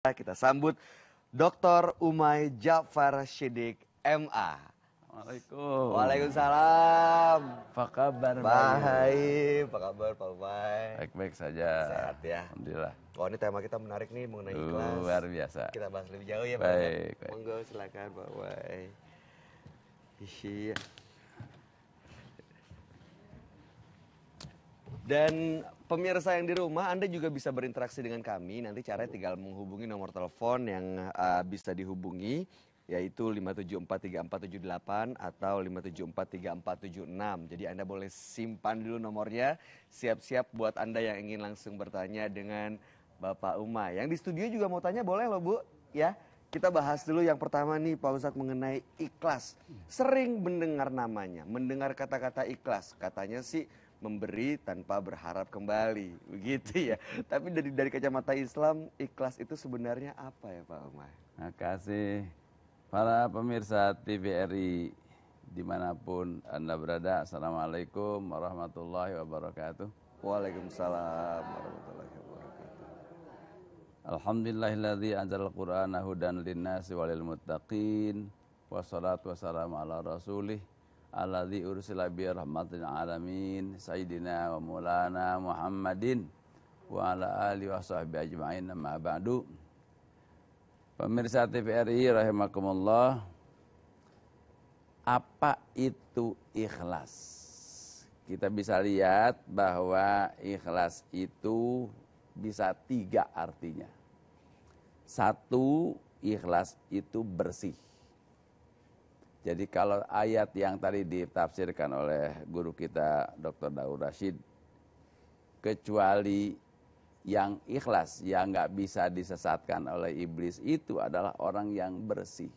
Kita sambut Dr. Umay Jafar Shiddiq MA. Assalamualaikum. Waalaikumsalam. Apa kabar? Baik. Apa kabar Pak Umay? Baik-baik saja. Sehat ya. Alhamdulillah. Oh, ini tema kita menarik nih mengenai ikhlas. Luar biasa. Kita bahas lebih jauh ya Pak. Baik. Monggo silakan Pak Umay. Iya. Dan pemirsa yang di rumah, Anda juga bisa berinteraksi dengan kami. Nanti caranya tinggal menghubungi nomor telepon yang bisa dihubungi, yaitu 5743478 atau 5743476. Jadi Anda boleh simpan dulu nomornya, siap-siap buat Anda yang ingin langsung bertanya dengan Bapak Umay. Yang di studio juga mau tanya boleh loh Bu, ya. Kita bahas dulu yang pertama nih Pak Ustadz mengenai ikhlas. Sering mendengar namanya, mendengar kata-kata ikhlas. Katanya sih memberi tanpa berharap kembali, begitu ya. Tapi dari kacamata Islam, ikhlas itu sebenarnya apa ya Pak Umay? Terima kasih para pemirsa TVRI dimanapun Anda berada. Assalamualaikum warahmatullahi wabarakatuh. Waalaikumsalam warahmatullahi wabarakatuh. Alhamdulillahilladzi anzalal Qur'ana hudan linnasi walil muttaqin. Wassalatu wassalamu ala rasulih alladzi ursila bi rahmatil alamin sayyidina wa maulana Muhammadin wa ala alihi washabbihi ajmain amma ba'du. Pemirsa TVRI rahimakumullah, apa itu ikhlas? Kita bisa lihat bahwa ikhlas itu bisa 3 artinya. 1, ikhlas itu bersih. Jadi kalau ayat yang tadi ditafsirkan oleh guru kita Dr. Daud Rashid, kecuali yang ikhlas, yang nggak bisa disesatkan oleh iblis itu adalah orang yang bersih.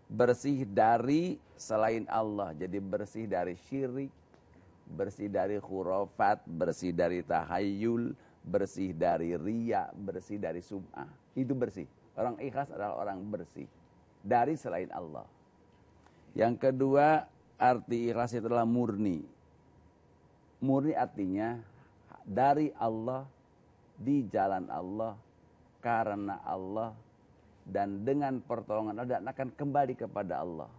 Bersih dari selain Allah, jadi bersih dari syirik, bersih dari khurafat, bersih dari tahayul, bersih dari riya, bersih dari sum'ah. Itu bersih. Orang ikhlas adalah orang bersih dari selain Allah. Yang kedua, arti ikhlas itu adalah murni. Murni artinya dari Allah, di jalan Allah, karena Allah, dan dengan pertolongan Allah, dan akan kembali kepada Allah.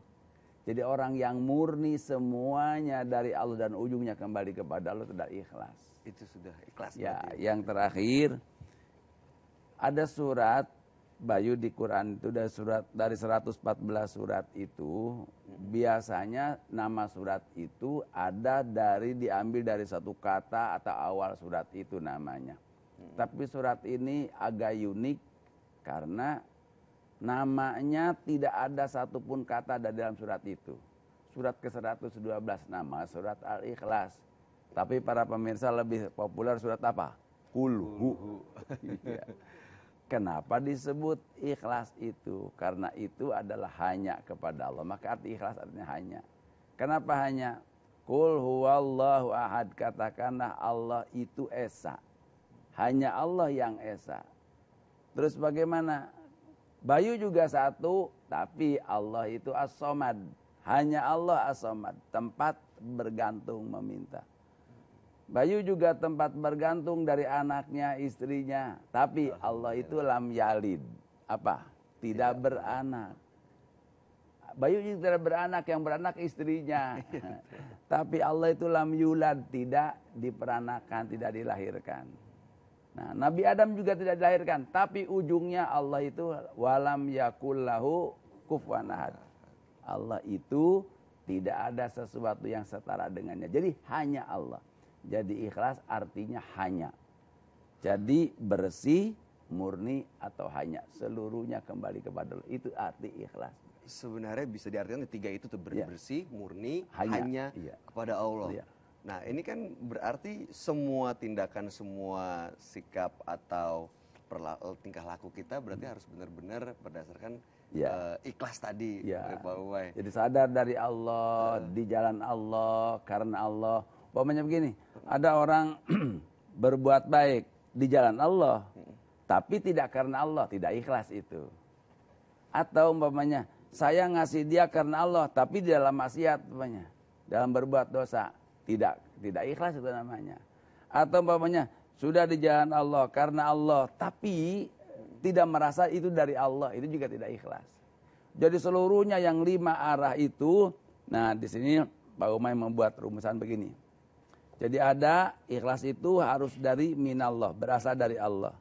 Jadi orang yang murni semuanya dari Allah dan ujungnya kembali kepada Allah itu dari ikhlas. Itu sudah ikhlas. Ya, yang terakhir, ada surat Bayu di Quran itu dari 114 surat itu, biasanya nama surat itu diambil dari satu kata atau awal surat itu namanya. Tapi surat ini agak unik karena namanya tidak ada satupun kata dari dalam surat itu. Surat ke-112 nama surat Al-Ikhlas. Tapi para pemirsa lebih populer surat apa? Qul-hu. Kenapa disebut ikhlas itu? Karena itu adalah hanya kepada Allah. Maka arti ikhlas artinya hanya. Kenapa hanya? Qul huwallahu ahad. Katakanlah Allah itu esa. Hanya Allah yang esa. Terus bagaimana? Bayu juga satu, tapi Allah itu as-somad. Hanya Allah as-somad. Tempat bergantung meminta. Bayu juga tempat bergantung dari anaknya, istrinya. Tapi Allah itu lam yalid. Apa? Tidak beranak. Bayu juga tidak beranak, yang beranak istrinya. Tapi Allah itu lam yulad, tidak diperanakan, tidak dilahirkan. Nah, Nabi Adam juga tidak dilahirkan. Tapi ujungnya Allah itu walam yakullahu kufuwan ahad. Allah itu tidak ada sesuatu yang setara dengannya. Jadi hanya Allah. Jadi ikhlas artinya hanya. Jadi bersih, murni, atau hanya. Seluruhnya kembali kepada Allah. Itu arti ikhlas. Sebenarnya bisa diartikan 3 itu tuh bersih, murni, hanya iya. kepada Allah. Iya. Nah ini kan berarti semua tindakan, semua sikap atau tingkah laku kita berarti harus benar-benar berdasarkan ikhlas tadi. Pak Umay. Jadi sadar dari Allah, di jalan Allah, karena Allah. Umpamanya begini, ada orang berbuat baik di jalan Allah, tapi tidak karena Allah, tidak ikhlas itu. Atau umpamanya, saya ngasih dia karena Allah, tapi di dalam maksiat, umpamanya, dalam berbuat dosa, tidak ikhlas itu namanya. Atau umpamanya, sudah di jalan Allah, karena Allah, tapi tidak merasa itu dari Allah, itu juga tidak ikhlas. Jadi seluruhnya yang 5 arah itu, nah di sini Pak Umay membuat rumusan begini. Jadi ada ikhlas itu harus dari minallah, berasal dari Allah.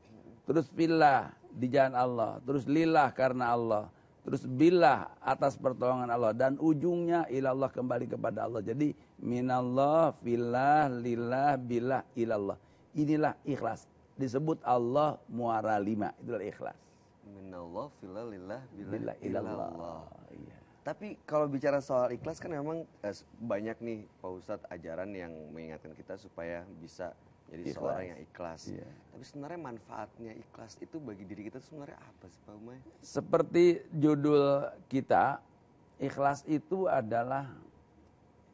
Terus fillah, di jalan Allah. Terus lillah, karena Allah. Terus billah, atas pertolongan Allah. Dan ujungnya ilallah, kembali kepada Allah. Jadi minallah, fillah, lillah, billah, ilallah. Inilah ikhlas. Disebut Allah muara 5, itulah ikhlas. Minallah, fillah, lillah, Billah, ilallah. Iya. Tapi kalau bicara soal ikhlas kan memang banyak nih Pak Ustadz ajaran yang mengingatkan kita supaya bisa jadi Ikhlas. seorang yang ikhlas. Iya. Tapi sebenarnya manfaatnya ikhlas itu bagi diri kita sebenarnya apa sih Pak Umay? Seperti judul kita, ikhlas itu adalah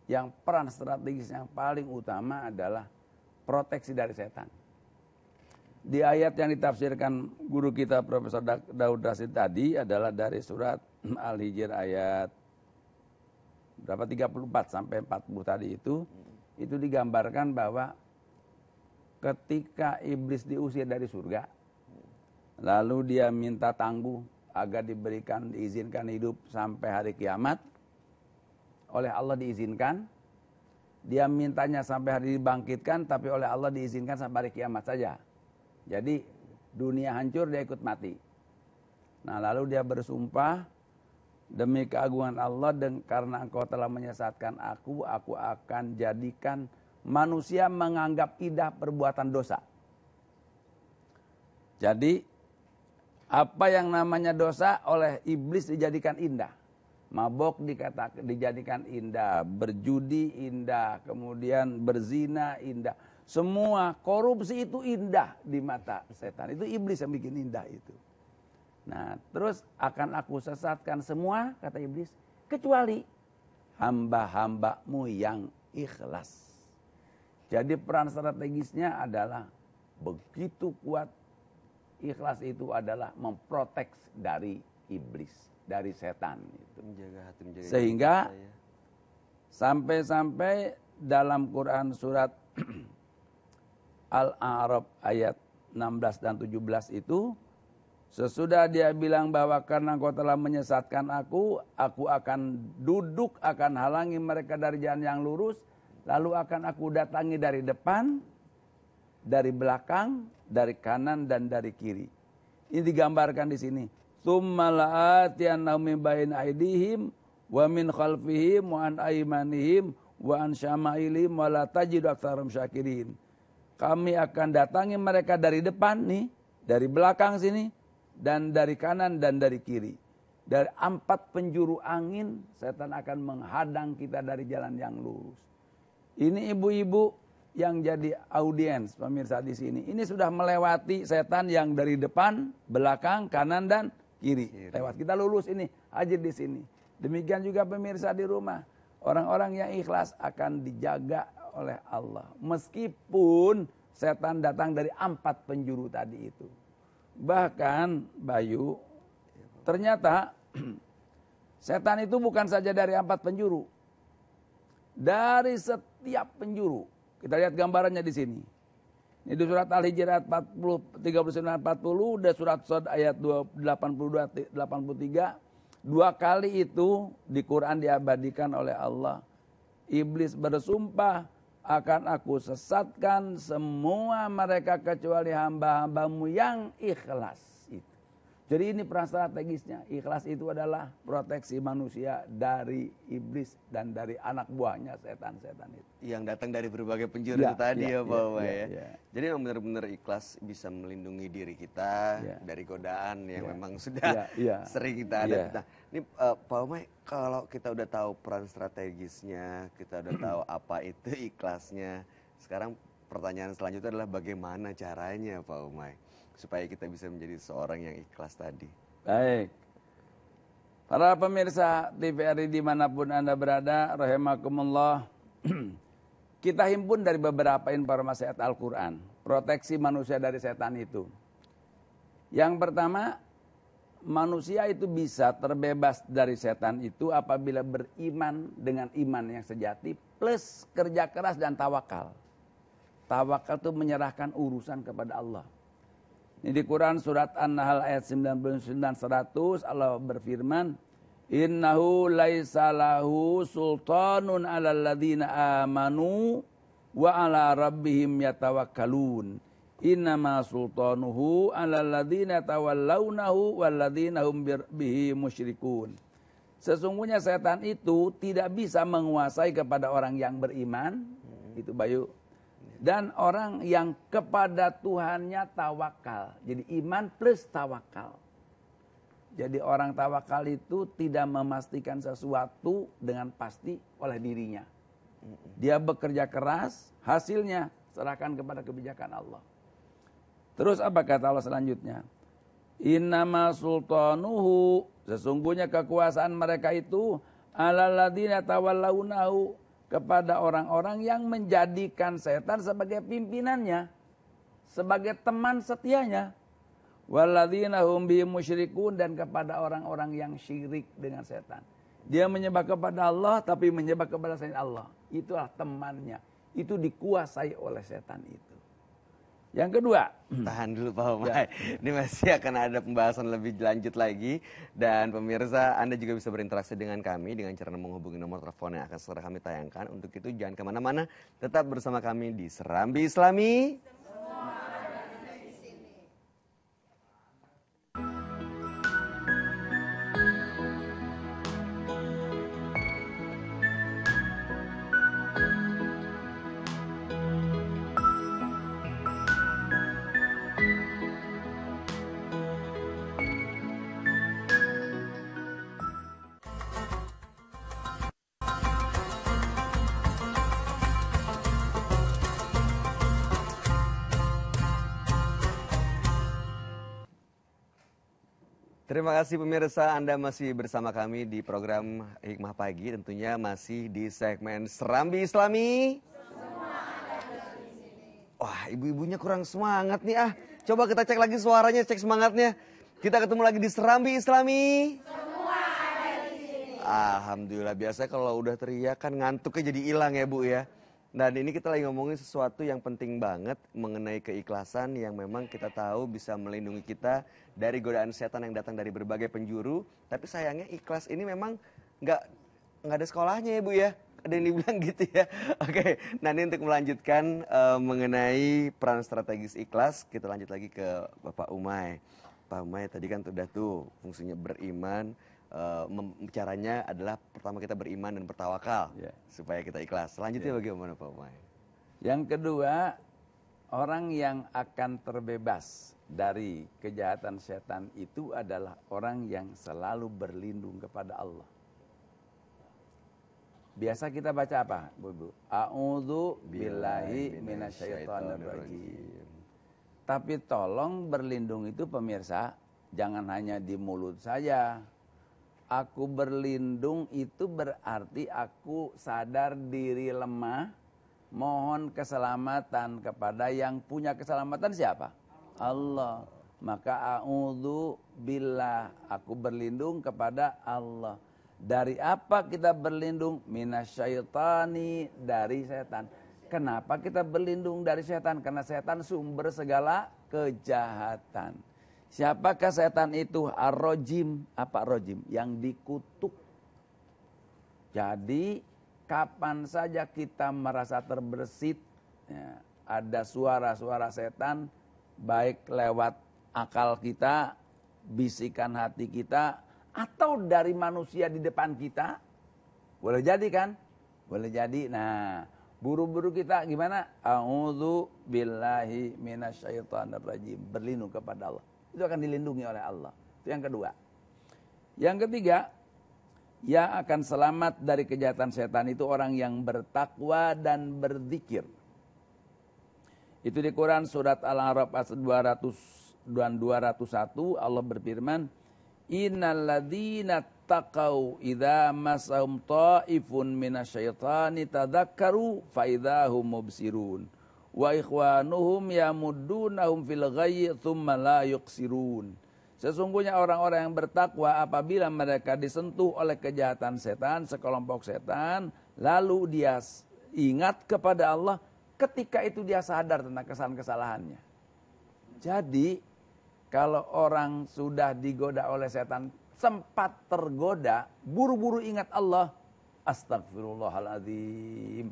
yang peran strategis yang paling utama adalah proteksi dari setan. Di ayat yang ditafsirkan guru kita Profesor Daud Rasid tadi adalah dari surat Al-Hijr ayat berapa 34 sampai 40 tadi itu digambarkan bahwa ketika iblis diusir dari surga, lalu dia minta tangguh agar diizinkan hidup sampai hari kiamat, oleh Allah diizinkan. Dia mintanya sampai hari dibangkitkan, tapi oleh Allah diizinkan sampai hari kiamat saja. Jadi dunia hancur, dia ikut mati. Nah lalu dia bersumpah, demi keagungan Allah dan karena engkau telah menyesatkan aku akan jadikan manusia menganggap indah perbuatan dosa. Jadi apa yang namanya dosa oleh iblis dijadikan indah. Mabok dijadikan indah, berjudi indah, kemudian berzina indah. Semua korupsi itu indah di mata setan. Itu iblis yang bikin indah itu. Nah, terus akan aku sesatkan semua, kata iblis, kecuali hamba-hambamu yang ikhlas. Jadi peran strategisnya adalah begitu kuat. Ikhlas itu adalah memprotek dari iblis, dari setan. Menjaga hati, menjaga sehingga sampai-sampai dalam Quran surat Al-A'raf ayat 16 dan 17 itu, sesudah dia bilang bahwa karena engkau telah menyesatkan aku akan duduk, akan halangi mereka dari jalan yang lurus, lalu akan aku datangi dari depan, dari belakang, dari kanan dan dari kiri. Ini digambarkan di sini. Tsumma la'atiyannahum min baini aydihim wa min khalfihim wa an aymanihim wa an syama'ilihim wa la tajidu aktsarum syakirin. Kami akan datangi mereka dari depan nih, dari belakang sini, dan dari kanan dan dari kiri. Dari 4 penjuru angin, setan akan menghadang kita dari jalan yang lurus. Ini ibu-ibu yang jadi audiens pemirsa di sini. Ini sudah melewati setan yang dari depan, belakang, kanan dan kiri. Lewat. Kita lulus ini, hadir di sini. Demikian juga pemirsa di rumah. Orang-orang yang ikhlas akan dijaga oleh Allah. Meskipun setan datang dari 4 penjuru tadi itu. Bahkan Bayu, ternyata setan itu bukan saja dari 4 penjuru. Dari setiap penjuru. Kita lihat gambarannya di sini. Ini di surat Al-Hijr ayat 39-40, dan surat Shad ayat 82-83. 2 kali itu di Quran diabadikan oleh Allah. Iblis bersumpah, akan aku sesatkan semua mereka kecuali hamba-hambamu yang ikhlas. Jadi ini peran strategisnya. Ikhlas itu adalah proteksi manusia dari iblis dan dari anak buahnya setan-setan itu. Yang datang dari berbagai penjuru tadi ya Pak Umay ya. Jadi memang benar-benar ikhlas bisa melindungi diri kita dari godaan yang memang sudah sering kita hadapi. Nah, ini Pak Umay, kalau kita udah tahu peran strategisnya, kita udah tahu apa itu ikhlasnya. Sekarang pertanyaan selanjutnya adalah bagaimana caranya Pak Umay supaya kita bisa menjadi seorang yang ikhlas tadi. Baik. Para pemirsa TVRI dimanapun Anda berada, rahimakumullah. Kita himpun dari beberapa informasi ayat Al-Quran. Proteksi manusia dari setan itu. Yang pertama, manusia itu bisa terbebas dari setan itu apabila beriman dengan iman yang sejati plus kerja keras dan tawakal. Tawakal itu menyerahkan urusan kepada Allah. Ini di Quran surat An-Nahl ayat 99 100 Allah berfirman, "Innahu laisa lahu sultanun 'alal ladzina amanu wa 'ala rabbihim yatawakkalun. Innama sultanuhu 'alal ladzina tawallawnahu wal ladzina hum bihi musyrikun." Sesungguhnya setan itu tidak bisa menguasai kepada orang yang beriman, itu Bayu, dan orang yang kepada Tuhannya tawakal. Jadi iman plus tawakal. Jadi orang tawakal itu tidak memastikan sesuatu dengan pasti oleh dirinya. Dia bekerja keras, hasilnya serahkan kepada kebijakan Allah. Terus apa kata Allah selanjutnya? Innama sultanuhu, sesungguhnya kekuasaan mereka itu alal ladzina tawallawnahu, kepada orang-orang yang menjadikan setan sebagai pimpinannya, sebagai teman setianya. Walladzina hum bihi musyrikun, dan kepada orang-orang yang syirik dengan setan. Dia menyembah kepada Allah tapi menyembah kepada selain Allah. Itulah temannya. Itu dikuasai oleh setan itu. Yang kedua, tahan dulu Pak Umay. Ini masih akan ada pembahasan lebih lanjut lagi. Dan pemirsa, Anda juga bisa berinteraksi dengan kami dengan cara menghubungi nomor telepon yang akan segera kami tayangkan. Untuk itu jangan kemana-mana, tetap bersama kami di Serambi Islami. Terima kasih pemirsa, Anda masih bersama kami di program Hikmah Pagi, tentunya masih di segmen Serambi Islami. Wah, ibu-ibunya kurang semangat nih ah. Coba kita cek lagi suaranya, cek semangatnya. Kita ketemu lagi di Serambi Islami. Semua ada di sini. Alhamdulillah, biasanya kalau udah teriak kan ngantuknya jadi hilang ya Bu ya. Nah ini kita lagi ngomongin sesuatu yang penting banget mengenai keikhlasan yang memang kita tahu bisa melindungi kita dari godaan setan yang datang dari berbagai penjuru. Tapi sayangnya ikhlas ini memang nggak ada sekolahnya ya Bu ya. Ada yang dibilang gitu ya. Oke, nah ini untuk melanjutkan mengenai peran strategis ikhlas, kita lanjut lagi ke Bapak Umay. Pak Umay tadi kan udah tuh fungsinya beriman. Caranya adalah pertama kita beriman dan bertawakal supaya kita ikhlas. Selanjutnya bagaimana Pak Umay? Yang kedua, orang yang akan terbebas dari kejahatan setan itu adalah orang yang selalu berlindung kepada Allah. Biasa kita baca apa, Bu? A'udzu billahi minasyaitonir rajim. Tapi tolong berlindung itu pemirsa, jangan hanya di mulut saja. Aku berlindung itu berarti aku sadar diri lemah, mohon keselamatan kepada yang punya keselamatan siapa? Allah. Maka a'udzu billah, aku berlindung kepada Allah. Dari apa kita berlindung? Minasyaitani, dari setan. Kenapa kita berlindung dari setan? Karena setan sumber segala kejahatan. Siapakah setan itu? Ar-Rajim. Apa rojim? Yang dikutuk. Jadi kapan saja kita merasa terbersit, ya, ada suara-suara setan, baik lewat akal kita, bisikan hati kita, atau dari manusia di depan kita, boleh jadi kan? Boleh jadi. Nah, buru-buru kita gimana? A'udzu billahi minasyaitonir rajim. Berlindung kepada Allah. Itu akan dilindungi oleh Allah. Itu yang kedua. Yang ketiga, yang akan selamat dari kejahatan setan itu orang yang bertakwa dan berzikir. Itu di Quran surat Al-A'raf ayat 200 dan 201 Allah berfirman, Innal ladzina taqau idza masahum ta'ifun minasyaitani tadzakkaru fa idzahum mubsirun wa ikhwanuhum yamuddunahum fil ghayyi tsumma la yuqsirun. Sesungguhnya orang-orang yang bertakwa apabila mereka disentuh oleh kejahatan setan, sekelompok setan, lalu dia ingat kepada Allah, ketika itu dia sadar tentang kesalahan-kesalahannya. Jadi kalau orang sudah digoda oleh setan, sempat tergoda, buru-buru ingat Allah, astagfirullahaladzim.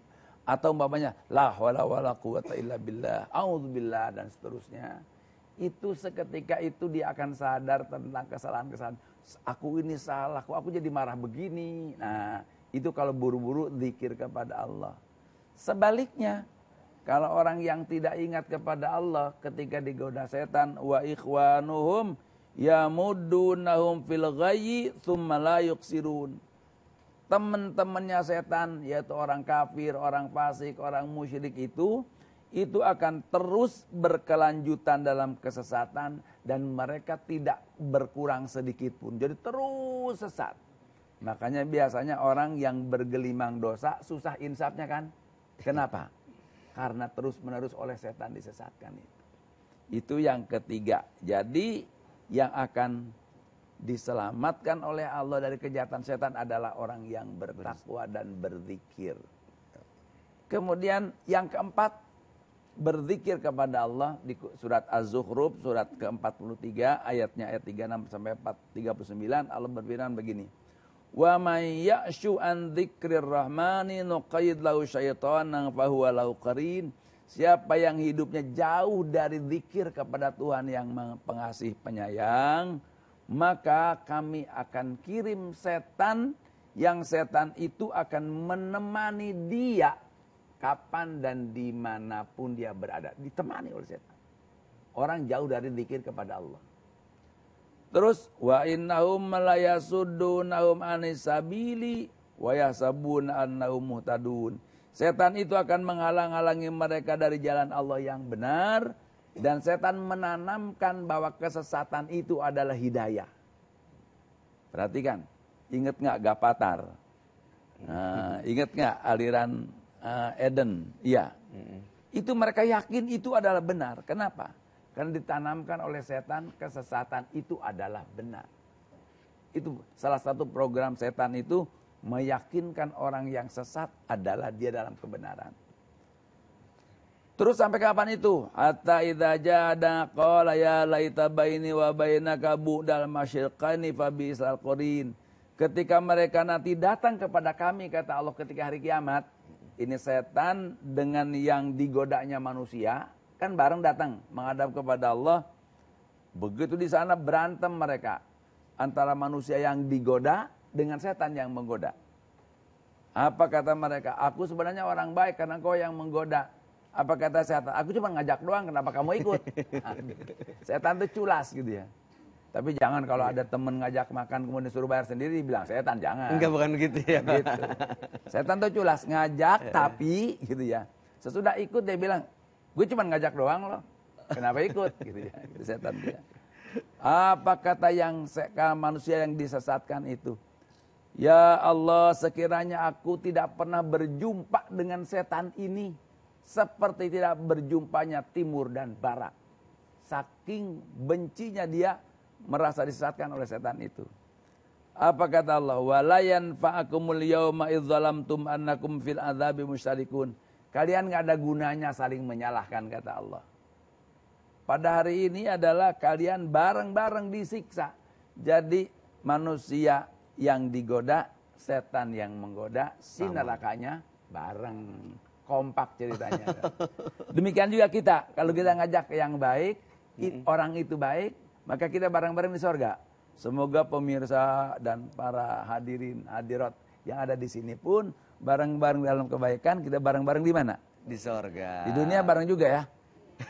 Atau umpamanya, la hawla wala quwata illa billah, a'udzubillah, dan seterusnya. Itu seketika itu dia akan sadar tentang kesalahan-kesalahan. Aku ini salah, kok aku jadi marah begini. Nah, itu kalau buru-buru zikir kepada Allah. Sebaliknya, kalau orang yang tidak ingat kepada Allah ketika digoda setan, wa ikhwanuhum yamuddunahum fil ghayyi tsumma la yuqsirun. Teman-temannya setan, yaitu orang kafir, orang fasik, orang musyrik itu akan terus berkelanjutan dalam kesesatan dan mereka tidak berkurang sedikit pun. Jadi terus sesat. Makanya biasanya orang yang bergelimang dosa susah insafnya kan? Kenapa? Karena terus-menerus oleh setan disesatkan itu. Itu yang ketiga. Jadi yang akan diselamatkan oleh Allah dari kejahatan setan adalah orang yang bertakwa dan berzikir. Kemudian yang keempat, berzikir kepada Allah di surat Az-Zukhruf surat ke-43 ayatnya ayat 36 sampai 39 Allah berfirman begini. Wa may ya'shu an dzikrir rahmani nuqayyid lahu syaitanan fahuwa lahu qarin. Siapa yang hidupnya jauh dari zikir kepada Tuhan yang pengasih penyayang, maka kami akan kirim setan, yang setan itu akan menemani dia kapan dan dimanapun dia berada. Ditemani oleh setan. Orang jauh dari zikir kepada Allah. Terus wa innahum la yasuddunahum anis sabili wa yahsabuna annahum muhtadun. Setan itu akan menghalang-halangi mereka dari jalan Allah yang benar. Dan setan menanamkan bahwa kesesatan itu adalah hidayah. Perhatikan, ingat nggak Gapatar? Ingat nggak aliran Eden? Iya. Itu mereka yakin itu adalah benar. Kenapa? Karena ditanamkan oleh setan kesesatan itu adalah benar. Itu salah satu program setan itu meyakinkan orang yang sesat adalah dia dalam kebenaran. Terus sampai kapan itu? Hatta idza jada qala ya laita baini wa bainaka bu'dal masyriqaini fa bi'sal qarin. Ketika mereka nanti datang kepada kami, kata Allah ketika hari kiamat, ini setan dengan yang digodanya manusia kan bareng datang menghadap kepada Allah. Begitu di sana berantem mereka antara manusia yang digoda dengan setan yang menggoda. Apa kata mereka? Aku sebenarnya orang baik karena kau yang menggoda. Apa kata setan? Aku cuma ngajak doang, kenapa kamu ikut? Setan itu culas gitu ya. Tapi jangan kalau ada temen ngajak makan kemudian suruh bayar sendiri, bilang setan, jangan. Enggak, bukan begitu ya. Gitu. Setan itu culas, ngajak tapi gitu ya. Sesudah ikut dia bilang, gue cuma ngajak doang loh, kenapa ikut? Gitu ya. Gitu setan dia. Apa kata yang manusia yang disesatkan itu? Ya Allah, sekiranya aku tidak pernah berjumpa dengan setan ini, seperti tidak berjumpanya timur dan barat. Saking bencinya dia merasa disesatkan oleh setan itu. Apa kata Allah? Wala yanfa'akumul yauma idz zalamtum annakum fil adzabi musyarikun. Kalian enggak ada gunanya saling menyalahkan, kata Allah. Pada hari ini adalah kalian bareng-bareng disiksa. Jadi manusia yang digoda, setan yang menggoda, si nerakanya bareng. Kompak ceritanya. Demikian juga kita. Kalau kita ngajak yang baik, orang itu baik, maka kita bareng-bareng di sorga. Semoga pemirsa dan para hadirin hadirat yang ada di sini pun bareng-bareng dalam kebaikan. Kita bareng-bareng di mana? Di sorga. Di dunia bareng juga ya.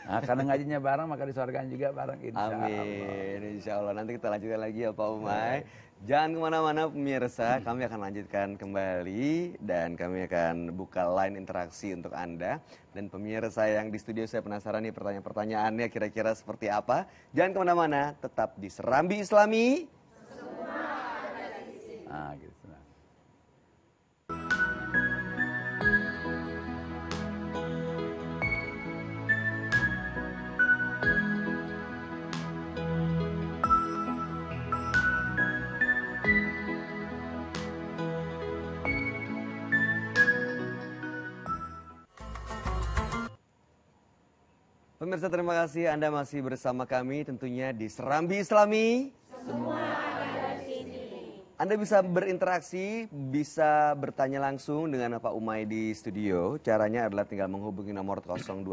Nah, karena ngajinya bareng maka di sorga juga bareng, insya Allah. Amin, insya Allah. Nanti kita lanjutkan lagi ya Pak Umay. Jangan kemana-mana pemirsa, kami akan lanjutkan kembali dan kami akan buka line interaksi untuk Anda. Dan pemirsa yang di studio, saya penasaran nih pertanyaan-pertanyaannya kira-kira seperti apa. Jangan kemana-mana, tetap di Serambi Islami. Semua ada di sini. Gitu. Pemirsa, terima kasih Anda masih bersama kami tentunya di Serambi Islami. Anda bisa berinteraksi, bisa bertanya langsung dengan Pak Umay di studio. Caranya adalah tinggal menghubungi nomor 021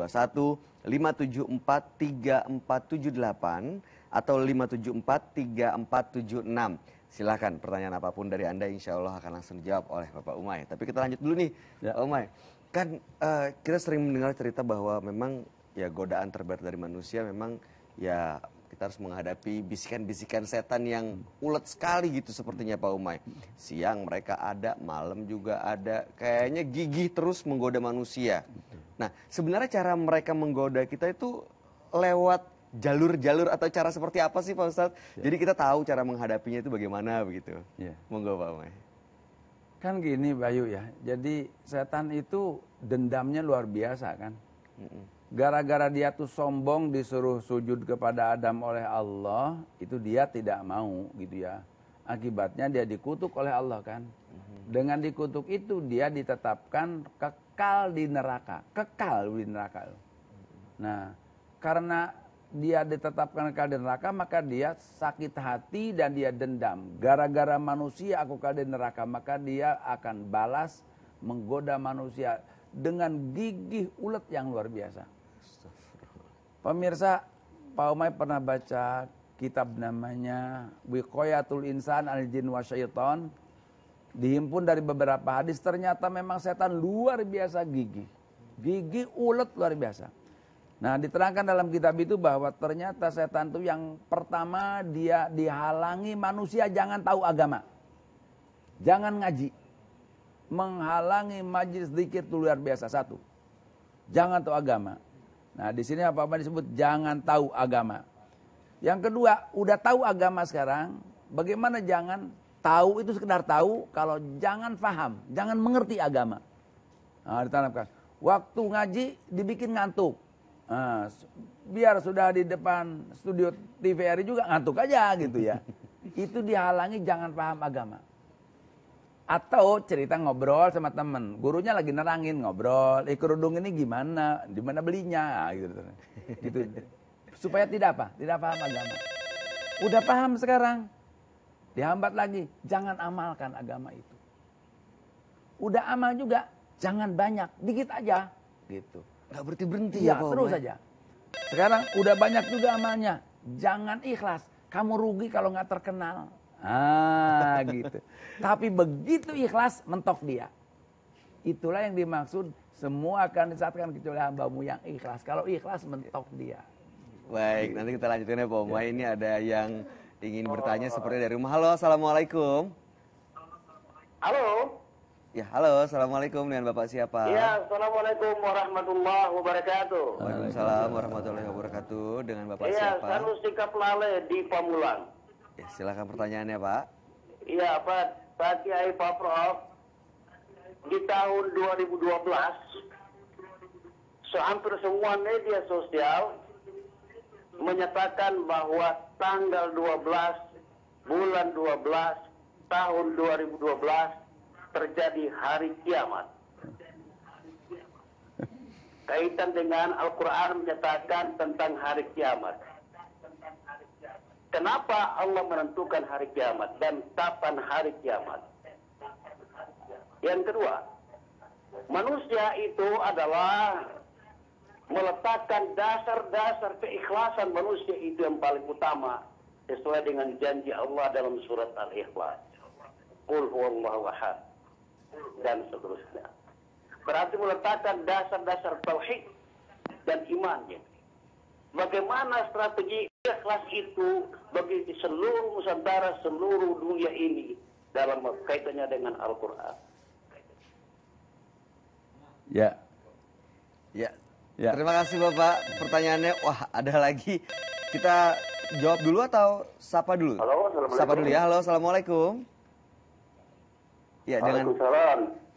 574 3478 atau 574 3476. Silakan pertanyaan apapun dari Anda, insya Allah akan langsung dijawab oleh Bapak Umay. Tapi kita lanjut dulu nih, Pak Umay. Kan kita sering mendengar cerita bahwa memang ya godaan terberat dari manusia memang ya kita harus menghadapi bisikan-bisikan setan yang ulet sekali gitu sepertinya Pak Umay. Siang mereka ada, malam juga ada. Kayaknya gigih terus menggoda manusia. Nah, sebenarnya cara mereka menggoda kita itu lewat jalur-jalur atau cara seperti apa sih Pak Ustadz? Jadi kita tahu cara menghadapinya itu bagaimana begitu. Monggo Pak Umay. Kan gini Bayu ya, jadi setan itu dendamnya luar biasa kan. Gara-gara dia tuh sombong disuruh sujud kepada Adam oleh Allah, itu dia tidak mau gitu ya. Akibatnya dia dikutuk oleh Allah kan. Dengan dikutuk itu dia ditetapkan kekal di neraka. Kekal di neraka. Nah, karena dia ditetapkan kekal di neraka, maka dia sakit hati dan dia dendam. Gara-gara manusia aku kekal di neraka, maka dia akan balas menggoda manusia dengan gigih ulet yang luar biasa. Pemirsa, Pak Umay pernah baca kitab namanya Wiqayatul Insan Al-Jin wa Syaitan. Dihimpun dari beberapa hadis, ternyata memang setan luar biasa gigih. Gigih ulet luar biasa. Nah, diterangkan dalam kitab itu bahwa ternyata setan itu yang pertama dia dihalangi manusia jangan tahu agama. Jangan ngaji. Menghalangi majelis zikir itu luar biasa. Satu. Jangan tahu agama. Nah, di sini apa-apa disebut jangan tahu agama. Yang kedua, udah tahu agama sekarang, bagaimana jangan tahu itu sekedar tahu, kalau jangan paham, jangan mengerti agama. Nah, ditanamkan. Waktu ngaji dibikin ngantuk. Nah, biar sudah di depan studio TVRI juga ngantuk aja gitu ya. Itu dihalangi jangan paham agama. Atau cerita ngobrol sama temen, gurunya lagi nerangin ngobrol, kerudung ini gimana, di mana belinya, gitu. Supaya tidak paham agama. Udah paham sekarang, dihambat lagi, jangan amalkan agama itu. Udah amal juga, jangan banyak, dikit aja, gitu. Gak berhenti ya terus saja. Sekarang udah banyak juga amalnya, jangan ikhlas, kamu rugi kalau nggak terkenal. Gitu. Tapi begitu ikhlas mentok dia. Itulah yang dimaksud semua akan disatukan kecuali hambamu yang ikhlas. Kalau ikhlas mentok dia. Baik, nanti kita lanjutkan ya Pak Umay. Ini ada yang ingin bertanya seperti dari rumah. Halo, assalamualaikum. Halo. Ya, halo, assalamualaikum, dengan Bapak siapa? Ya, assalamualaikum warahmatullahi wabarakatuh. Waalaikumsalam warahmatullahi wabarakatuh. Dengan Bapak siapa? Iya, Sanus Sikap Lale di Pamulang. Ya, silakan pertanyaannya Pak. Iya Pak Kiai Pak Prof. Di tahun 2012, hampir semua media sosial menyatakan bahwa tanggal 12 bulan 12 tahun 2012 terjadi hari kiamat. Kaitan dengan Al-Quran menyatakan tentang hari kiamat. Kenapa Allah menentukan hari kiamat dan kapan hari kiamat? Yang kedua, manusia itu adalah meletakkan dasar-dasar keikhlasan manusia itu yang paling utama sesuai dengan janji Allah dalam surat Al-Ikhlas. Qul huwallahu ahad dan seterusnya. Berarti meletakkan dasar-dasar tauhid dan imannya. Bagaimana strategi ikhlas itu bagi seluruh Nusantara, seluruh dunia ini dalam kaitannya dengan Al-Quran? Ya. Terima kasih Bapak. Pertanyaannya, wah ada lagi. Kita jawab dulu atau sapa dulu? Halo, assalamualaikum. Sapa dulu ya. Halo, assalamualaikum. Ya,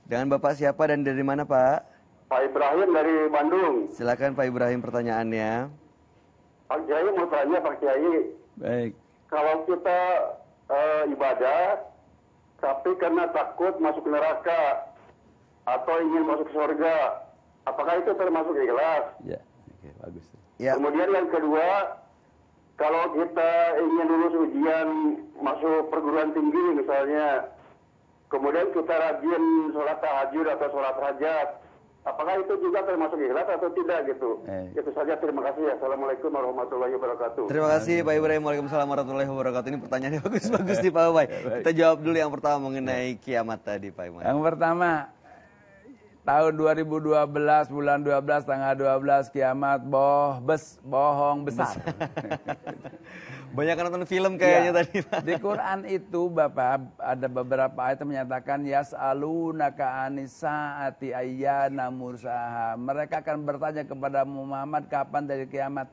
dengan Bapak siapa dan dari mana Pak? Pak Ibrahim dari Bandung. Silakan Pak Ibrahim pertanyaannya. Pak Kiai mau tanya Pak Kiai. Baik. Kalau kita ibadah, tapi karena takut masuk neraka atau ingin masuk surga, apakah itu termasuk ikhlas? Ya, oke, bagus. Ya. Kemudian yang kedua, kalau kita ingin lulus ujian masuk perguruan tinggi misalnya, kemudian kita rajin sholat tahajud atau sholat hajat, apakah itu juga termasuk ikhlas atau tidak gitu? Itu saja, terima kasih. Assalamualaikum warahmatullahi wabarakatuh. Terima kasih Pak Ibrahim. Waalaikumsalam warahmatullahi wabarakatuh. Ini pertanyaannya bagus-bagus nih Pak Umay. Kita jawab dulu yang pertama mengenai kiamat tadi Pak Umay. Yang pertama, tahun 2012, bulan 12, tanggal 12, kiamat bohong besar. Banyak nonton film kayaknya Ya, tadi Pak. di Quran itu Bapak ada beberapa ayat yang menyatakan yas'alunaka anis-saati ayyana mursaha. Mereka akan bertanya kepada Muhammad kapan dari kiamat.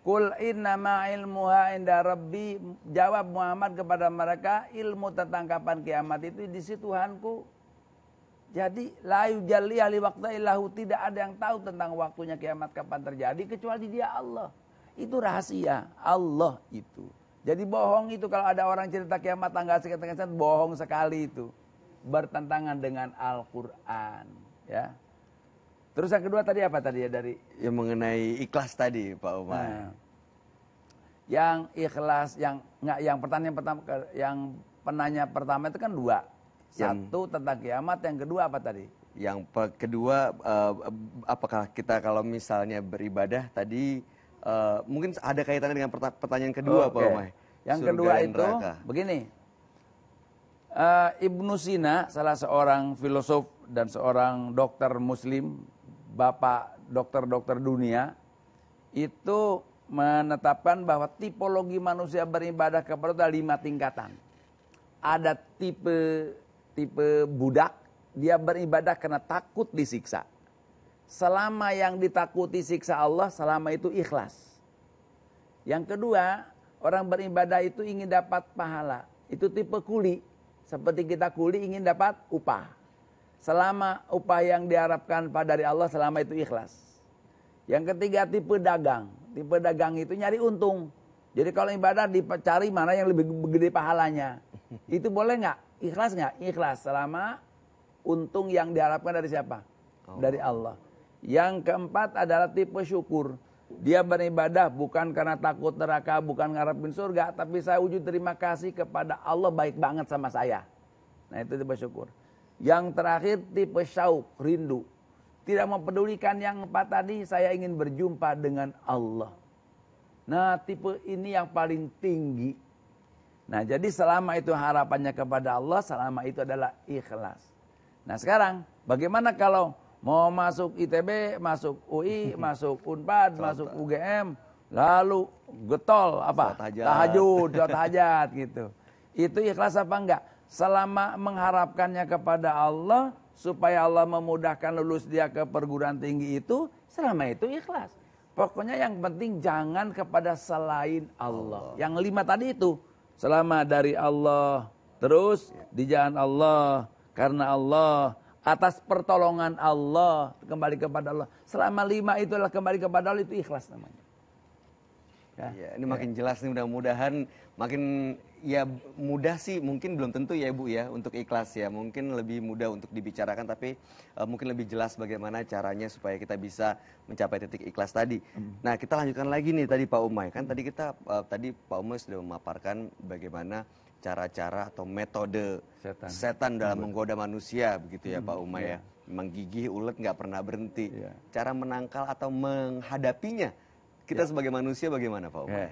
Qul innama ilmuha inda rabbi. Jawab Muhammad kepada mereka, ilmu tentang kapan kiamat itu di sisi Tuhanku. Jadi la yujalli li waqta illahu, tidak ada yang tahu tentang waktunya kiamat kapan terjadi kecuali Dia Allah. Itu rahasia Allah itu. Jadi bohong itu kalau ada orang cerita kiamat tanggal sekian bohong sekali itu. Bertentangan dengan Al-Qur'an, ya. Terus yang kedua tadi apa tadi ya dari Yang mengenai ikhlas tadi Pak Umay. Nah, yang ikhlas yang pertanyaan pertama yang penanya pertama itu kan dua. Satu tentang kiamat, yang kedua apa tadi? Yang kedua, apakah kita kalau misalnya beribadah tadi mungkin ada kaitannya dengan pertanyaan kedua Pak Umay. Yang Surga kedua dan itu neraka. begini. Ibnu Sina, salah seorang filosof dan seorang dokter muslim, bapak dokter-dokter dunia, itu menetapkan bahwa tipologi manusia beribadah kepada Allah 5 tingkatan. Ada tipe budak, dia beribadah karena takut disiksa. Selama yang ditakuti siksa Allah, selama itu ikhlas. Yang kedua, orang beribadah itu ingin dapat pahala. Itu tipe kuli. Seperti kita kuli ingin dapat upah. Selama upah yang diharapkan dari Allah, selama itu ikhlas. Yang ketiga, tipe dagang. Tipe dagang itu nyari untung. Jadi kalau ibadah dicari mana yang lebih gede pahalanya. Itu boleh nggak? Ikhlas nggak? Ikhlas. Selama untung yang diharapkan dari siapa? Dari Allah. Yang keempat adalah tipe syukur. Dia beribadah bukan karena takut neraka, bukan ngarepin surga, tapi saya wujud terima kasih kepada Allah baik banget sama saya. Nah itu tipe syukur. Yang terakhir tipe syauk, rindu. Tidak mempedulikan yang empat tadi, saya ingin berjumpa dengan Allah. Nah tipe ini yang paling tinggi. Nah jadi selama itu harapannya kepada Allah, selama itu adalah ikhlas. Nah sekarang bagaimana kalau mau masuk ITB, masuk UI, masuk Unpad, masuk UGM, lalu getol apa? Tahajud, sholat hajat gitu. Itu ikhlas apa enggak? Selama mengharapkannya kepada Allah supaya Allah memudahkan lulus dia ke perguruan tinggi itu, selama itu ikhlas. Pokoknya yang penting jangan kepada selain Allah. Yang 5 tadi itu, selama dari Allah, terus di jalan Allah, karena Allah, atas pertolongan Allah, kembali kepada Allah. Selama 5 itu adalah kembali kepada Allah, itu ikhlas namanya. Ya, ini makin jelas nih, mudah-mudahan makin ya mudah sih, mungkin belum tentu ya Ibu ya untuk ikhlas ya. Mungkin lebih mudah untuk dibicarakan, tapi mungkin lebih jelas bagaimana caranya supaya kita bisa mencapai titik ikhlas tadi. Nah, kita lanjutkan lagi nih tadi Pak Umay. Kan tadi tadi Pak Umay sudah memaparkan bagaimana cara-cara atau metode setan dalam menggoda manusia begitu ya Pak Umay ya. Memang gigih, ulet nggak pernah berhenti. Cara menangkal atau menghadapinya kita sebagai manusia bagaimana Pak Umay?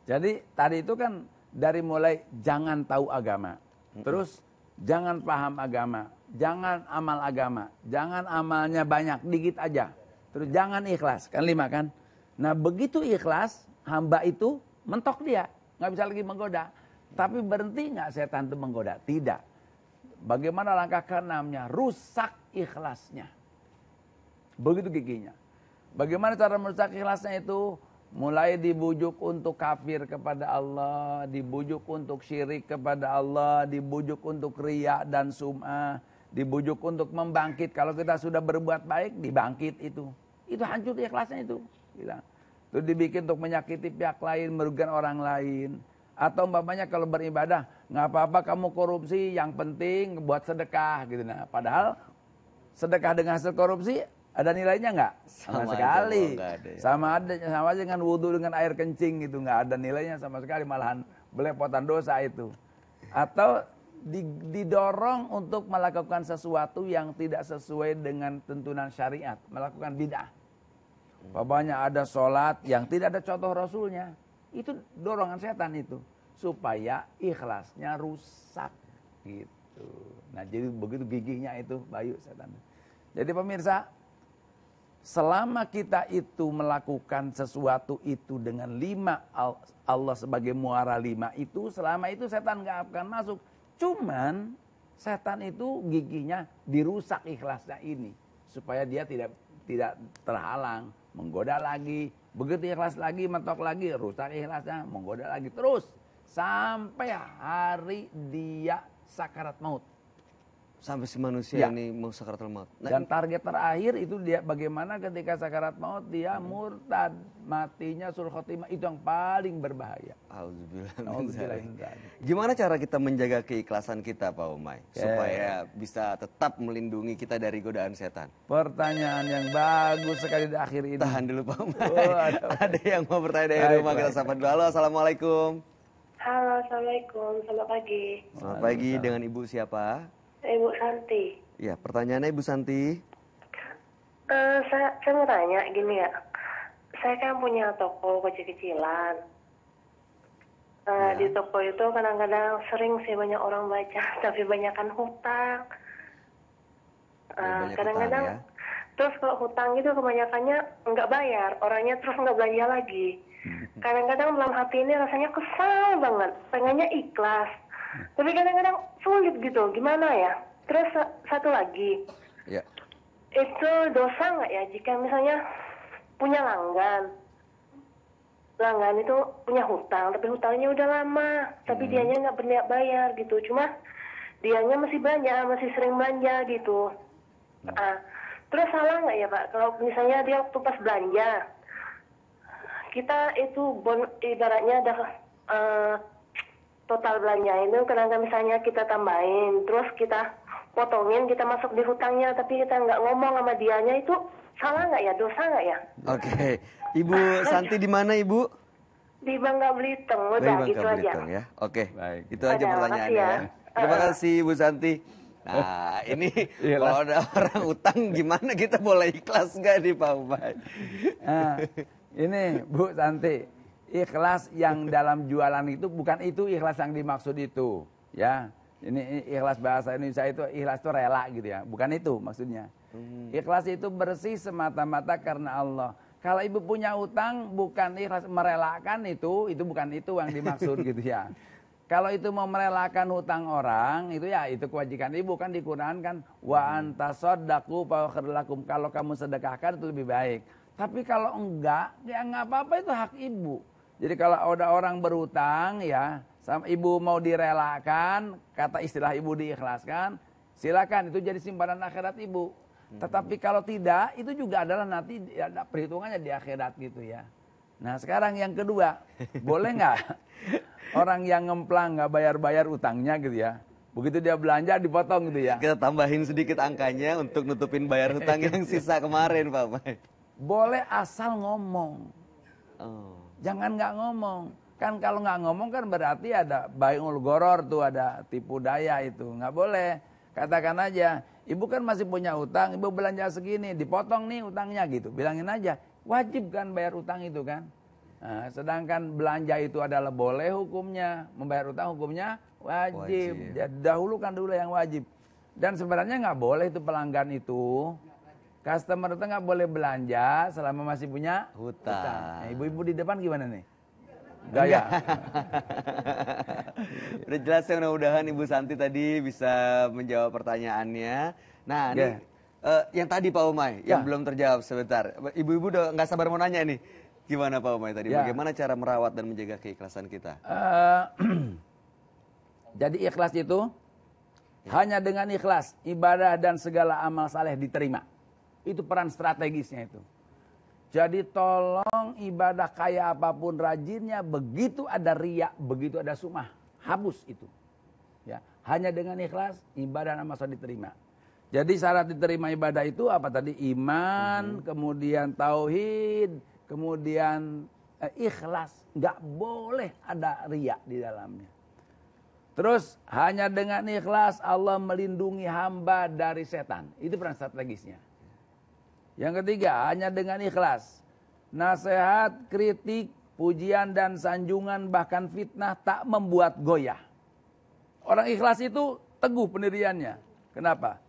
Jadi tadi itu kan dari mulai jangan tahu agama, terus jangan paham agama, jangan amal agama, jangan amalnya banyak, dikit aja, terus jangan ikhlas, kan 5 kan. Nah begitu ikhlas, hamba itu mentok dia, nggak bisa lagi menggoda. Tapi berhenti nggak setan itu menggoda? Tidak. Bagaimana langkah ke-6-nya? Rusak ikhlasnya. Begitu giginya. Bagaimana cara merusak ikhlasnya itu? Mulai dibujuk untuk kafir kepada Allah, dibujuk untuk syirik kepada Allah, dibujuk untuk riya dan sum'ah, dibujuk untuk membangkit. Kalau kita sudah berbuat baik, dibangkit itu. Itu hancur ikhlasnya itu. Itu dibikin untuk menyakiti pihak lain, merugikan orang lain. Atau umpamanya kalau beribadah, nggak apa-apa kamu korupsi, yang penting buat sedekah gitu. Nah, padahal sedekah dengan hasil korupsi Ada nilainya nggak? Sama Sama aja, sekali. Bang, nggak ada ya. Sama aja dengan wudhu dengan air kencing itu nggak ada nilainya sama sekali, malahan belepotan dosa itu. Atau didorong untuk melakukan sesuatu yang tidak sesuai dengan tuntunan syariat, melakukan bid'ah. Umpamanya ada sholat yang tidak ada contoh Rasulnya, itu dorongan setan itu supaya ikhlasnya rusak gitu. Nah jadi begitu gigihnya itu Bayu setan. Jadi pemirsa, selama kita itu melakukan sesuatu itu dengan 5 Allah sebagai muara 5 itu, selama itu setan gak akan masuk. Cuman setan itu giginya dirusak ikhlasnya ini supaya dia tidak terhalang, menggoda lagi, begitu ikhlas lagi, mentok lagi, rusak ikhlasnya, menggoda lagi terus sampai hari dia sakarat maut. Sampai si manusia ini mau sakaratul maut. Nah, Dan target terakhir itu dia bagaimana ketika sakarat maut dia murtad, matinya sul khotimah, itu yang paling berbahaya. Auzubillah. Gimana cara kita menjaga keikhlasan kita Pak Umay supaya bisa tetap melindungi kita dari godaan setan? Pertanyaan yang bagus sekali di akhir ini. Tahan dulu Pak Umay. Ada yang mau bertanya dari rumah, kita sapa dulu. Halo, assalamualaikum. Halo, assalamualaikum. Selamat pagi. Selamat pagi, dengan Ibu siapa? Ibu Santi. Ya, pertanyaannya Ibu Santi. Saya mau tanya gini ya. Saya kan punya toko kecil-kecilan. Di toko itu kadang-kadang sering sih banyak orang baca, tapi banyakkan hutang. Banyak Kadang-kadang hutang, ya. terus kalau hutang itu kebanyakannya nggak bayar, orangnya terus nggak belanja lagi. Kadang-kadang dalam hati ini rasanya kesal banget, pengennya ikhlas. Tapi kadang-kadang sulit gitu, gimana ya? Terus satu lagi, Ya. itu dosa nggak ya jika misalnya punya langgan itu punya hutang, tapi hutangnya udah lama, tapi dianya nggak berniat bayar gitu, cuma dianya masih belanja, masih sering belanja gitu. Terus salah nggak ya Pak, kalau misalnya dia waktu pas belanja, kita itu ibaratnya ada total belanja itu kadang-kadang misalnya kita tambahin, terus kita potongin, kita masuk di hutangnya, tapi kita nggak ngomong sama dianya, itu salah nggak ya, dosa nggak ya? Oke, Ibu Santi di mana Ibu? Di Bangka Belitung, udah Bangka gitu aja. Belitung ya. Oke, Baik. itu aja Makasih pertanyaannya ya. ya. Terima kasih Ibu Santi. Nah, ini kalau ada orang utang gimana kita boleh ikhlas nggak nih Pak Umay? Nah, ini Bu Santi, ikhlas yang dalam jualan itu bukan itu ikhlas yang dimaksud itu, ya. Ini ikhlas bahasa Indonesia itu ikhlas itu rela gitu ya, bukan itu maksudnya. Ikhlas itu bersih semata-mata karena Allah. Kalau ibu punya utang bukan ikhlas merelakan itu bukan itu yang dimaksud gitu ya. Kalau itu mau merelakan hutang orang itu ya itu kewajiban ibu, kan di Quran kan wa antasaddaqu fa khairul lakum, kalau kamu sedekahkan itu lebih baik. Tapi kalau enggak ya enggak apa-apa, itu hak ibu. Jadi kalau ada orang berutang ya, sama ibu mau direlakan, kata istilah ibu diikhlaskan, silakan, itu jadi simpanan akhirat ibu. Tetapi kalau tidak, itu juga adalah nanti ada perhitungannya di akhirat gitu ya. Nah sekarang yang kedua, boleh nggak orang yang ngemplang nggak bayar-bayar utangnya gitu ya, begitu dia belanja dipotong gitu ya. Kita tambahin sedikit angkanya untuk nutupin bayar hutang yang sisa kemarin Pak Umay. Boleh asal ngomong. Oh. Jangan nggak ngomong. Kan kalau nggak ngomong kan berarti ada bai'ul gharar tuh, ada tipu daya itu. Nggak boleh. Katakan aja, ibu kan masih punya utang, ibu belanja segini, dipotong nih utangnya gitu. Bilangin aja, wajib kan bayar utang itu kan. Nah, sedangkan belanja itu adalah boleh hukumnya, membayar utang hukumnya wajib. Dahulukan dulu yang wajib. Dan sebenarnya nggak boleh itu pelanggan itu. Customer itu nggak boleh belanja selama masih punya hutang. Nah, ibu-ibu di depan gimana nih? Gaya. Udah jelas ya, mudah-mudahan Ibu Santi tadi bisa menjawab pertanyaannya. Nah, ini yang tadi Pak Umay yang belum terjawab sebentar. Ibu-ibu udah nggak sabar mau nanya nih. Gimana Pak Umay tadi? Bagaimana cara merawat dan menjaga keikhlasan kita? Jadi ikhlas itu hanya dengan ikhlas ibadah dan segala amal saleh diterima. Itu peran strategisnya itu. Jadi tolong ibadah kayak apapun rajinnya, begitu ada riya, begitu ada sum'ah, hapus itu. Ya, hanya dengan ikhlas ibadah dan amal saleh diterima. Jadi syarat diterima ibadah itu apa tadi? Iman, kemudian tauhid, kemudian ikhlas. Nggak boleh ada riya di dalamnya. Terus hanya dengan ikhlas Allah melindungi hamba dari setan. Itu peran strategisnya. Yang ketiga, hanya dengan ikhlas. Nasihat, kritik, pujian dan sanjungan bahkan fitnah tak membuat goyah. Orang ikhlas itu teguh pendiriannya. Kenapa?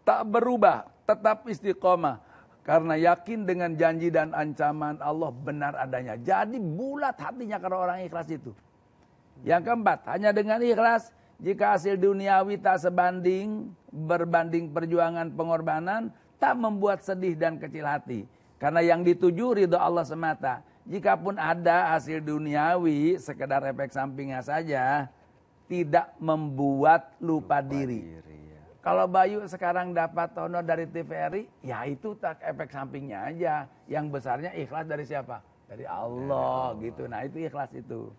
Tak berubah, tetap istiqomah. Karena yakin dengan janji dan ancaman Allah benar adanya. Jadi bulat hatinya kalau orang ikhlas itu. Yang keempat, hanya dengan ikhlas, jika hasil duniawi tak berbanding perjuangan pengorbanan, tak membuat sedih dan kecil hati. Karena yang dituju ridho Allah semata. Jikapun ada hasil duniawi, sekedar efek sampingnya saja, tidak membuat lupa diri. Kalau Bayu sekarang dapat honor dari TVRI, ya itu tak efek sampingnya aja. Yang besarnya ikhlas dari siapa? Dari Allah gitu. Nah itu ikhlas itu.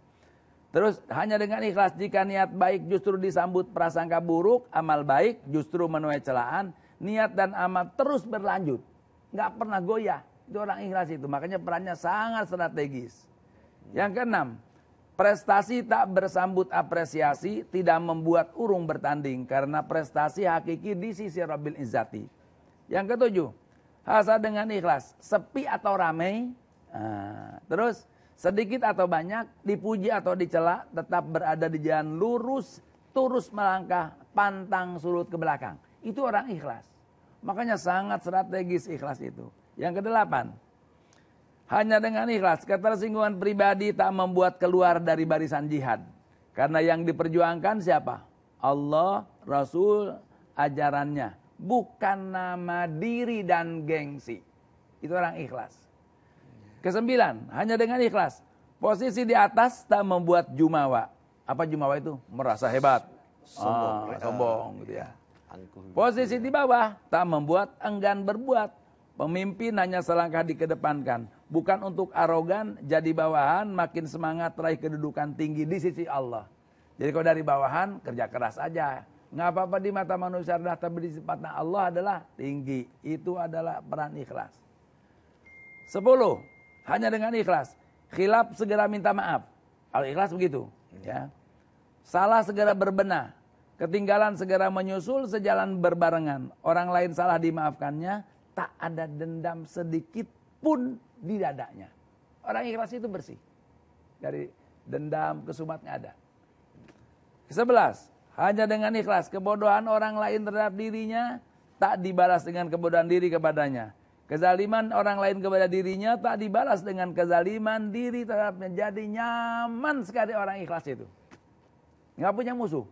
Terus hanya dengan ikhlas, jika niat baik justru disambut prasangka buruk, amal baik justru menuai celaan, niat dan amal terus berlanjut. Nggak pernah goyah. Itu orang ikhlas itu. Makanya perannya sangat strategis. Yang keenam, prestasi tak bersambut apresiasi, tidak membuat urung bertanding. Karena prestasi hakiki di sisi Rabbil Izzati. Yang ketujuh, hasad dengan ikhlas, sepi atau ramai. Terus, sedikit atau banyak, dipuji atau dicela, tetap berada di jalan lurus, terus melangkah, pantang surut ke belakang. Itu orang ikhlas. Makanya sangat strategis ikhlas itu. Yang kedelapan, hanya dengan ikhlas, ketersinggungan pribadi tak membuat keluar dari barisan jihad. Karena yang diperjuangkan siapa? Allah, Rasul, ajarannya. Bukan nama diri dan gengsi. Itu orang ikhlas. Kesembilan, hanya dengan ikhlas, posisi di atas tak membuat jumawa. Apa jumawa itu? Merasa hebat. Sombong gitu ya. Posisi di bawah tak membuat enggan berbuat. Pemimpin hanya selangkah dikedepankan. Bukan untuk arogan, jadi bawahan, makin semangat raih kedudukan tinggi di sisi Allah. Jadi kalau dari bawahan, kerja keras aja. Nggak apa-apa di mata manusia rendah, tapi di sifat Allah adalah tinggi. Itu adalah peran ikhlas. 10. Hanya dengan ikhlas. Khilaf segera minta maaf. Kalau ikhlas begitu. Ya. Salah segera berbenah. Ketinggalan segera menyusul, sejalan berbarengan. Orang lain salah dimaafkannya. Tak ada dendam sedikit pun di dadanya. Orang ikhlas itu bersih. Dari dendam, kesumat nggak ada. 11. Hanya dengan ikhlas, kebodohan orang lain terhadap dirinya tak dibalas dengan kebodohan diri kepadanya. Kezaliman orang lain kepada dirinya tak dibalas dengan kezaliman diri terhadapnya. Jadi nyaman sekali orang ikhlas itu. Nggak punya musuh.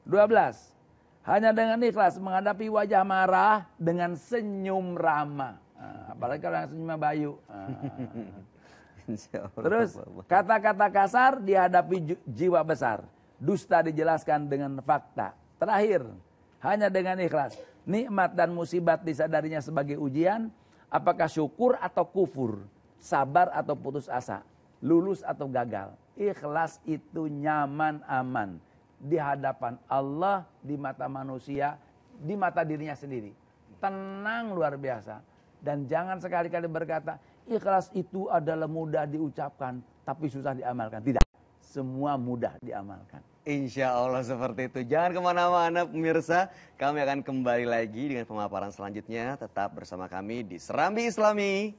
12. Hanya dengan ikhlas menghadapi wajah marah dengan senyum ramah. Apalagi kalau yang senyumnya Bayu. Terus kata-kata kasar dihadapi jiwa besar. Dusta dijelaskan dengan fakta. Terakhir, hanya dengan ikhlas. Nikmat dan musibat disadarinya sebagai ujian. Apakah syukur atau kufur. Sabar atau putus asa. Lulus atau gagal. Ikhlas itu nyaman aman. Di hadapan Allah, di mata manusia, di mata dirinya sendiri. Tenang luar biasa. Dan jangan sekali-kali berkata, ikhlas itu adalah mudah diucapkan, tapi susah diamalkan. Tidak, semua mudah diamalkan. Insya Allah seperti itu. Jangan kemana-mana pemirsa, kami akan kembali lagi dengan pemaparan selanjutnya. Tetap bersama kami di Serambi Islami.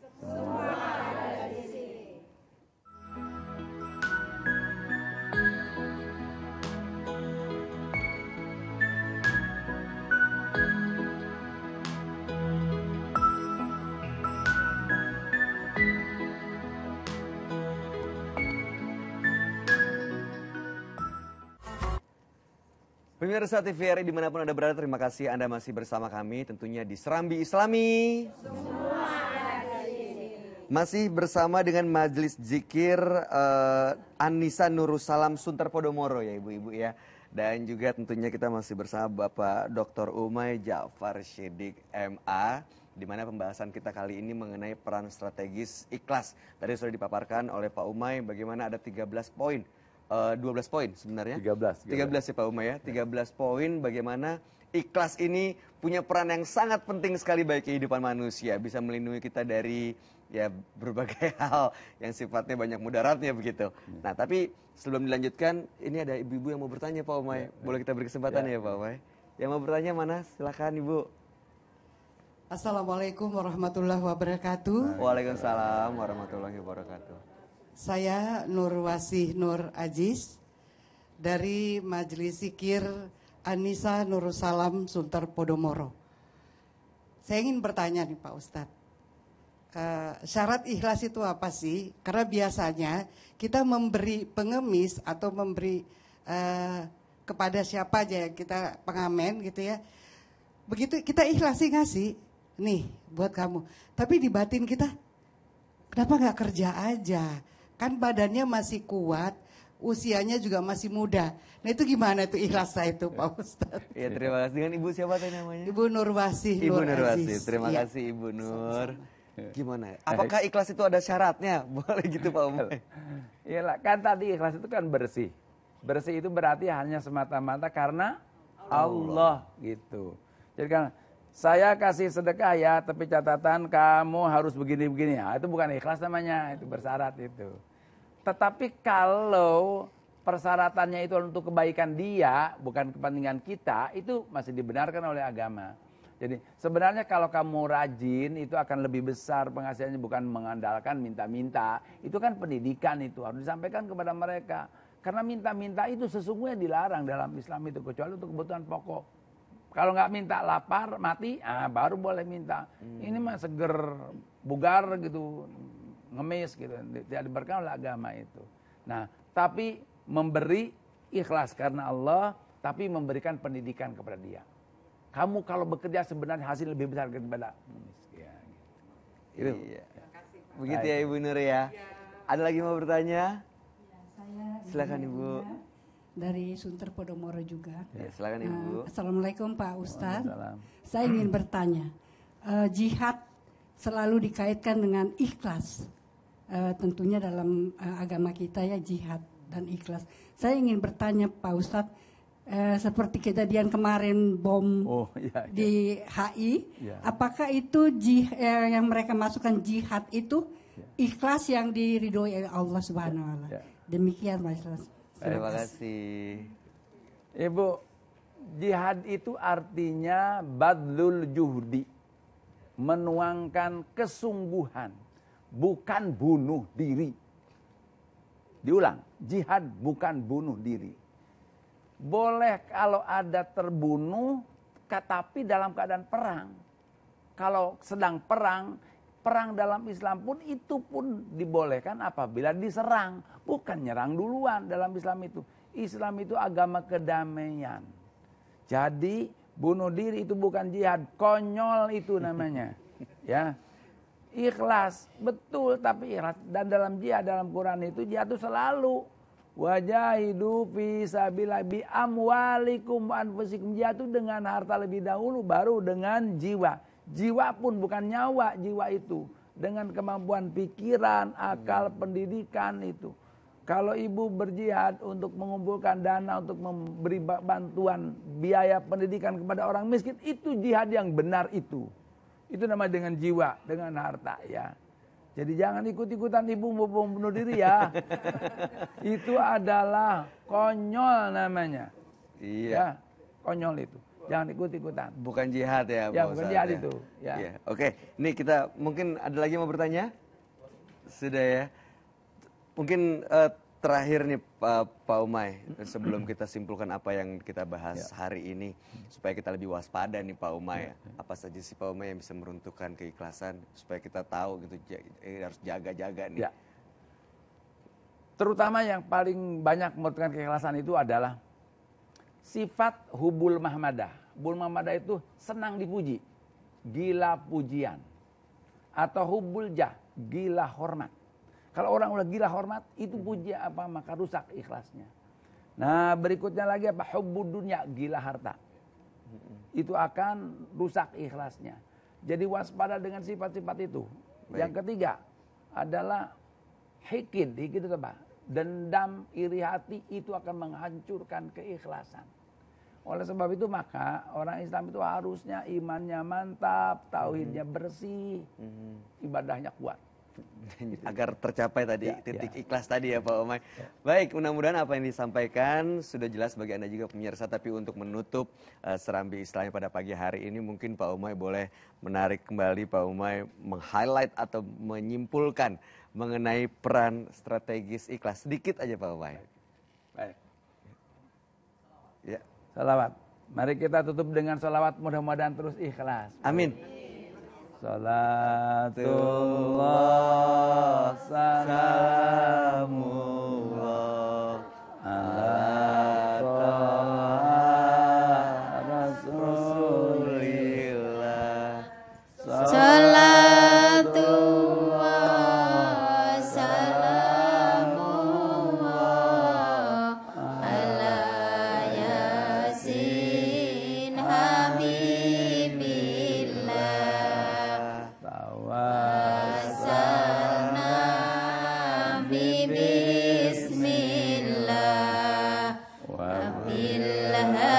Pemirsa TVRI dimanapun Anda berada, terima kasih Anda masih bersama kami tentunya di Serambi Islami. Masih bersama dengan Majelis Zikir Anissa Nurussalam Sunter Podomoro ya ibu-ibu ya. Dan juga tentunya kita masih bersama Bapak Dr. Umay Ja'far Shiddiq MA. Di mana pembahasan kita kali ini mengenai peran strategis ikhlas. Tadi sudah dipaparkan oleh Pak Umay bagaimana ada 13 poin 12 poin sebenarnya. 13. 13 ya Pak Umay ya. 13 poin bagaimana ikhlas ini punya peran yang sangat penting sekali bagi kehidupan manusia. Bisa melindungi kita dari ya berbagai hal yang sifatnya banyak mudaratnya begitu. Nah tapi sebelum dilanjutkan, ini ada ibu-ibu yang mau bertanya Pak Umay. Boleh kita beri kesempatan ya Pak Umay? Yang mau bertanya mana? Silakan Ibu. Assalamualaikum warahmatullahi wabarakatuh. Waalaikumsalam warahmatullahi wabarakatuh. Saya Nurwasih Nur Aziz dari Majelis Zikir Anisa Nursalam Sunter Podomoro. Saya ingin bertanya nih Pak Ustadz, syarat ikhlas itu apa sih? Karena biasanya kita memberi pengemis atau memberi kepada siapa aja yang kita pengamen gitu ya. Begitu kita ikhlasi ngasih, nih buat kamu. Tapi di batin kita, kenapa nggak kerja aja? Kan badannya masih kuat, usianya juga masih muda. Nah itu gimana tuh ikhlas saya itu Pak Ustadz? Ya terima kasih. Dengan Ibu siapa tadi namanya? Ibu Nurwasih Ibu Nur Nurwasih. Aziz. Terima Iya. kasih Ibu Nur. Gimana? Apakah ikhlas itu ada syaratnya? Boleh gitu Pak Umay? Iyalah, kan tadi ikhlas itu kan bersih. Bersih itu berarti hanya semata-mata karena Allah gitu. Jadi kan saya kasih sedekah ya, tapi catatan kamu harus begini-begini. Ya, itu bukan ikhlas namanya, itu bersyarat itu. Tetapi kalau persyaratannya itu untuk kebaikan dia, bukan kepentingan kita, itu masih dibenarkan oleh agama. Jadi sebenarnya kalau kamu rajin itu akan lebih besar penghasilannya, bukan mengandalkan minta-minta. Itu kan pendidikan, itu harus disampaikan kepada mereka. Karena minta-minta itu sesungguhnya dilarang dalam Islam itu, kecuali untuk kebutuhan pokok. Kalau nggak minta lapar, mati, baru boleh minta. Ini mah seger, bugar gitu, ngemis gitu, tidak diberkahi oleh agama itu. Nah, tapi memberi ikhlas karena Allah, tapi memberikan pendidikan kepada dia. Kamu kalau bekerja sebenarnya hasil lebih besar daripada ya, gitu. Iya. Begitu ya Ibu Nur ya. Ada lagi mau bertanya? Saya Silakan Ibu. dari Sunter Podomoro juga. Ya, silakan Ibu. Assalamualaikum Pak Ustadz. Waalaikumsalam. Saya ingin bertanya, jihad selalu dikaitkan dengan ikhlas. Tentunya dalam agama kita ya jihad dan ikhlas. Saya ingin bertanya Pak Ustadz, seperti kejadian kemarin bom di HI, apakah itu yang mereka masukkan jihad itu ikhlas yang diridhoi oleh Allah Subhanahu wa taala? Demikian Pak Ustadz. Terima kasih. Ibu, jihad itu artinya badlul juhdi, menuangkan kesungguhan, bukan bunuh diri. Diulang, jihad bukan bunuh diri. Boleh kalau ada terbunuh, tapi dalam keadaan perang. Kalau sedang perang, perang dalam Islam pun itu pun dibolehkan apabila diserang. Bukan nyerang duluan dalam Islam itu. Islam itu agama kedamaian. Jadi bunuh diri itu bukan jihad, konyol itu namanya. Ya, ikhlas, betul tapi ikhlas. Dan dalam jihad, dalam Quran itu jihad itu selalu wajahidu fi sabilillah bi amwalikum wa anfusikum. Jihad itu dengan harta lebih dahulu, baru dengan jiwa. Jiwa pun bukan nyawa, jiwa itu dengan kemampuan pikiran, akal, pendidikan itu. Kalau ibu berjihad untuk mengumpulkan dana untuk memberi bantuan biaya pendidikan kepada orang miskin, itu jihad yang benar itu. Itu namanya dengan jiwa, dengan harta ya. Jadi jangan ikut-ikutan ibu mau bunuh diri ya. Itu adalah konyol namanya. Iya. Ya, konyol itu. Jangan ikut-ikutan. Bukan jihad ya, Ya, Pak bukan Ustadz, jihad ya. itu. Ya. Iya. Oke, ini kita mungkin ada lagi yang mau bertanya? Sudah ya. Mungkin terakhir nih Pak Umay, sebelum kita simpulkan apa yang kita bahas hari ini, supaya kita lebih waspada nih Pak Umay. Apa saja sih Pak Umay yang bisa meruntuhkan keikhlasan, supaya kita tahu gitu, harus jaga-jaga nih. Ya. Terutama yang paling banyak meruntuhkan keikhlasan itu adalah sifat hubul mahmadah. Hubul mahmadah itu senang dipuji, gila pujian. Atau hubul jah, gila hormat. Kalau orang udah gila hormat, itu puji apa maka rusak ikhlasnya. Nah berikutnya lagi apa? Hubbud dunya, gila harta. Itu akan rusak ikhlasnya. Jadi waspada dengan sifat-sifat itu. Baik. Yang ketiga adalah hikid. Hikid itu apa? dendam, iri hati itu akan menghancurkan keikhlasan. Oleh sebab itu maka orang Islam itu harusnya imannya mantap, tauhidnya bersih, ibadahnya kuat. Agar tercapai tadi Ya, titik ya. ikhlas tadi ya Pak Umay. Baik, mudah-mudahan apa yang disampaikan sudah jelas bagi Anda juga pemirsa. Tapi untuk menutup serambi Islamnya pada pagi hari ini, mungkin Pak Umay boleh menarik kembali, Pak Umay meng-highlight atau menyimpulkan mengenai peran strategis ikhlas. Sedikit aja Pak Umay. Baik. Ya. Salawat. Mari kita tutup dengan salawat, mudah-mudahan terus ikhlas. Amin. Salatullah salamullah ala Taha Rasulillah. Salatullah salamullah ala Yasin Habibillah. Wasalna bismillah wa billah